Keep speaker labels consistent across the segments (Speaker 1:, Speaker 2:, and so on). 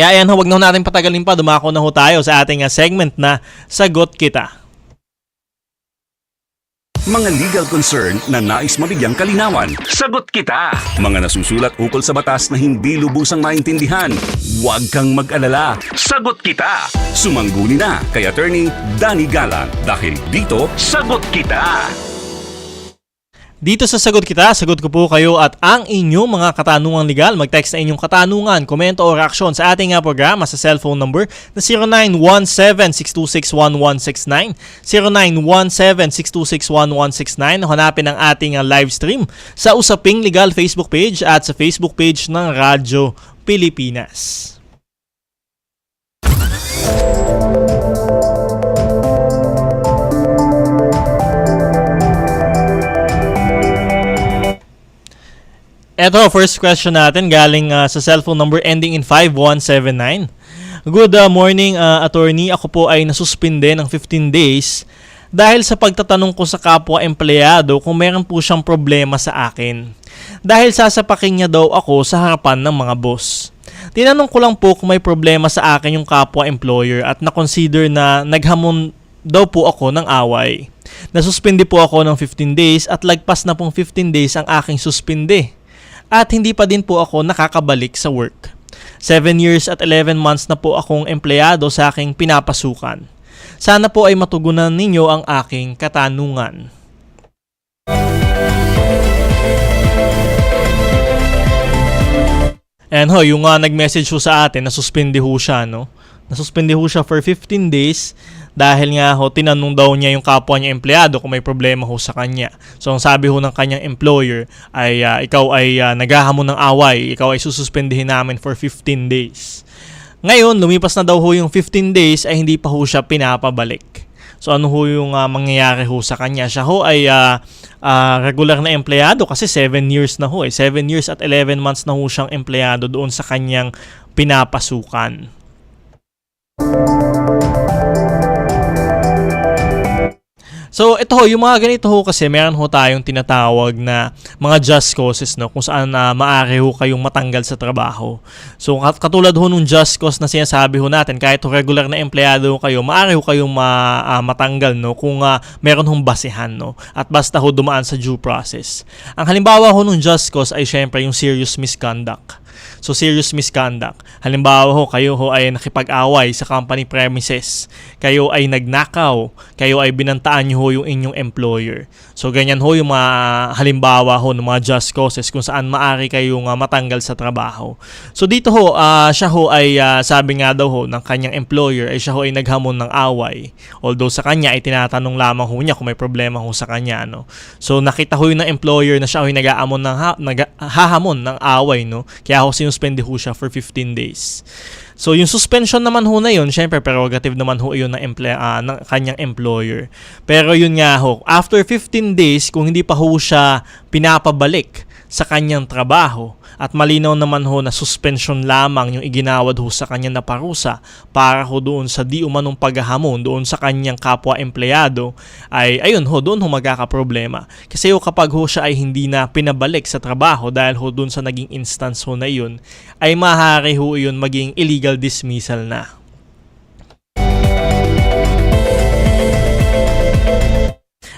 Speaker 1: Kaya ayan ho, wag na ho natin patagalin pa, dumako na ho tayo sa ating segment na Sagot Kita.
Speaker 2: Mga legal concern na nais mabigyang kalinawan. Sagot kita! Mga nasusulat ukol sa batas na hindi lubusang maintindihan. Huwag kang mag-alala. Sagot kita! Sumangguni na kay Attorney Danny Galang dahil dito, Sagot Kita!
Speaker 1: Dito sa Sagot Kita, sagot ko po kayo at ang inyong mga katanungang legal. Mag-text na inyong katanungan, komento o reaksyon sa ating programa sa cellphone number na 0917-626-1169, 0917-626-1169. Hanapin ang ating live stream sa Usaping Legal Facebook page at sa Facebook page ng Radyo Pilipinas. Eto, first question natin galing sa cellphone number ending in 5179. Good morning, attorney. Ako po ay nasuspinde ng 15 days dahil sa pagtatanong ko sa kapwa empleyado kung meron po siyang problema sa akin. Dahil sasapakin niya daw ako sa harapan ng mga boss. Tinanong ko lang po kung may problema sa akin yung kapwa employer at na-consider na naghamon daw po ako ng away. Nasuspinde po ako ng 15 days at lagpas na pong 15 days ang aking suspinde. At hindi pa din po ako nakakabalik sa work. 7 years at 11 months na po akong empleyado sa aking pinapasukan. Sana po ay matugunan ninyo ang aking katanungan. And ho, yung nag-message ho sa atin, nasuspindi ho siya, no? Nasuspindi ho siya for 15 days dahil nga ho, tinanong daw niya yung kapwa niya empleyado kung may problema ho sa kanya. So, ang sabi ho ng kanyang employer ay ikaw ay naghahamon ng away, ikaw ay sususpendihin namin for 15 days. Ngayon, lumipas na daw ho yung 15 days ay hindi pa ho siya pinapabalik. So, ano ho yung mangyayari ho sa kanya? Siya ho ay regular na empleyado kasi 7 years na ho. 7 years at 11 months na ho siyang empleyado doon sa kanyang pinapasukan. So, ito ho, yung mga ganito ho kasi meron ho tayong tinatawag na mga just causes, no? Kung saan maaari ho kayong matanggal sa trabaho. So, katulad ho nung just cause na sinasabi ho natin, kahit ho regular na empleyado ho kayo, maaari ho kayong matanggal, no? Kung meron hong basehan, no? At basta ho dumaan sa due process. Ang halimbawa ho nung just cause ay syempre yung serious misconduct. So, serious misconduct. Halimbawa ho, kayo ho ay nakipag-away sa company premises. Kayo ay nagnakaw. Kayo ay binantaan nyo ho yung inyong employer. So, ganyan ho yung mga halimbawa ho ng mga just causes kung saan maaari kayong matanggal sa trabaho. So, dito ho, siya ho ay sabi nga daw ho ng kanyang employer ay siya ho ay naghamon ng away. Although sa kanya ay tinatanong lamang ho niya kung may problema ho sa kanya. No? So, nakita ho yung ng employer na siya ho ay naghahamon ng away. No? Kaya ho sinuspende ho siya for 15 days. So, yung suspension naman ho na yun, syempre prerogative naman ho yun ng kanyang employer. Pero yun nga ho, after 15 days, kung hindi pa ho siya pinapabalik sa kanyang trabaho at malinaw naman ho na suspension lamang yung iginawad ho sa kanya na parusa para ho doon sa di umanong paghahamon doon sa kanyang kapwa empleyado ay ayun ho, doon ho magkakaproblema. Kasi ho kapag ho siya ay hindi na pinabalik sa trabaho dahil ho doon sa naging instance ho na yun ay maaari ho yun maging illegal dismissal na.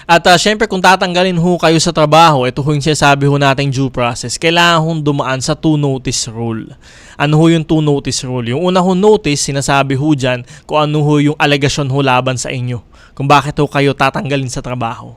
Speaker 1: At syempre kung tatanggalin ho kayo sa trabaho, ito ho yung sinasabi ho nating due process, kailangan ho dumaan sa 2-notice rule. Ano ho yung 2-notice rule? Yung una ho notice, sinasabi ho dyan kung ano ho yung alegasyon ho laban sa inyo, kung bakit ho kayo tatanggalin sa trabaho.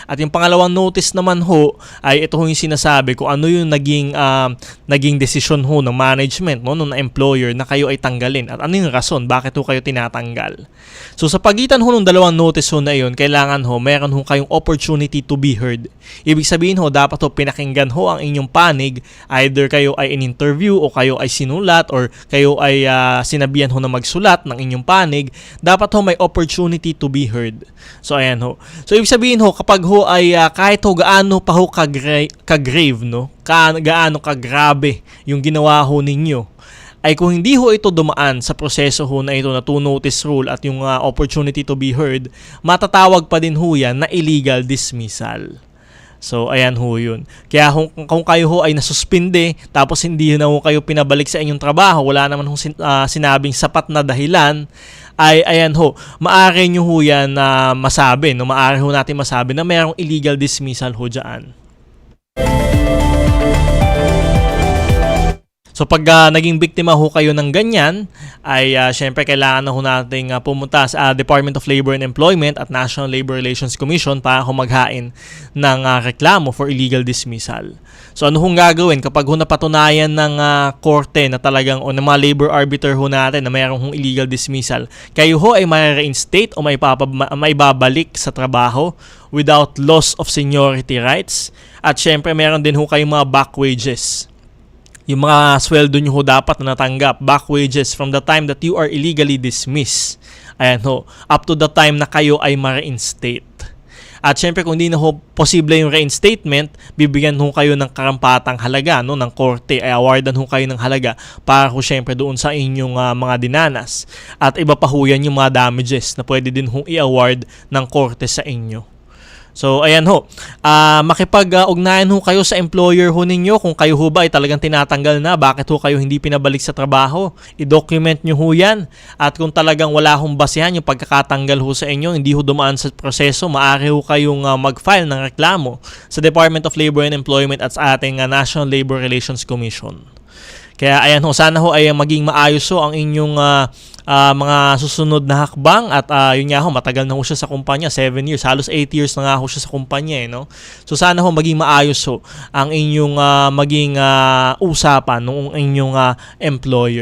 Speaker 1: At yung pangalawang notice naman ho ay ito ho yung sinasabi kung ano yung naging desisyon ho ng management, no, ng employer na kayo ay tanggalin at ano yung rason bakit ho kayo tinatanggal. So sa pagitan ho ng dalawang notice ho na yun, kailangan ho meron ho kayong opportunity to be heard. Ibig sabihin ho dapat ho pinakinggan ho ang inyong panig, either kayo ay in-interview o kayo ay sinulat or kayo ay sinabihan ho na magsulat ng inyong panig, dapat ho may opportunity to be heard. So ayan ho. So ibig sabihin ho kapag ho ay kahit ho gaano pa ho ka-grave, no? Gaano kagrabe yung ginawa ho ninyo, ay kung hindi ho ito dumaan sa proseso ho na ito na 2-notice rule at yung opportunity to be heard, matatawag pa din ho yan na illegal dismissal. So, ayan ho yun. Kaya kung kayo ho ay nasuspinde, tapos hindi na ho kayo pinabalik sa inyong trabaho, wala naman ho sinabing sapat na dahilan, ay ayan ho, maaari nyo ho yan na masabi, no? Maaari ho natin masabi na mayroong illegal dismissal ho dyan. So pag naging biktima ho kayo ng ganyan, ay syempre kailangan na ho nating pumunta sa Department of Labor and Employment at National Labor Relations Commission para ho maghain ng reklamo for illegal dismissal. So ano hong gagawin kapag ho napatunayan ng korte na talagang o ng mga labor arbiter ho natin na mayroong hong illegal dismissal, kayo ho ay ma-reinstate o maibabalik sa trabaho without loss of seniority rights, at syempre meron din ho kayong mga back wages. Yung mga sweldo nyo ho dapat na natanggap, back wages from the time that you are illegally dismissed. Ayan ho, up to the time na kayo ay ma-reinstate. At syempre kung hindi na ho posible yung reinstatement, bibigyan ho kayo ng karampatang halaga, no, ng korte, ay awardan ho kayo ng halaga para ho syempre doon sa inyong mga dinanas. At iba pa ho yan yung mga damages na pwede din ho i-award ng korte sa inyo. So, ayan ho. Makipag-ugnayan ho kayo sa employer ho ninyo kung kayo ho ba ay talagang tinatanggal na, bakit ho kayo hindi pinabalik sa trabaho. I-document nyo ho yan. At kung talagang wala hong basihan yung pagkakatanggal ho sa inyo, hindi ho dumaan sa proseso, maaari ho kayong mag-file ng reklamo sa Department of Labor and Employment at sa ating National Labor Relations Commission. Kaya ayan ho, sana ho ay maging maayos ho ang inyong mga susunod na hakbang, at yun nga ho, matagal na ho siya sa kumpanya, 7 years, halos 8 years na nga ho siya sa kumpanya, no? So sana ho maging maayos ho ang inyong maging usapan ng inyong employer.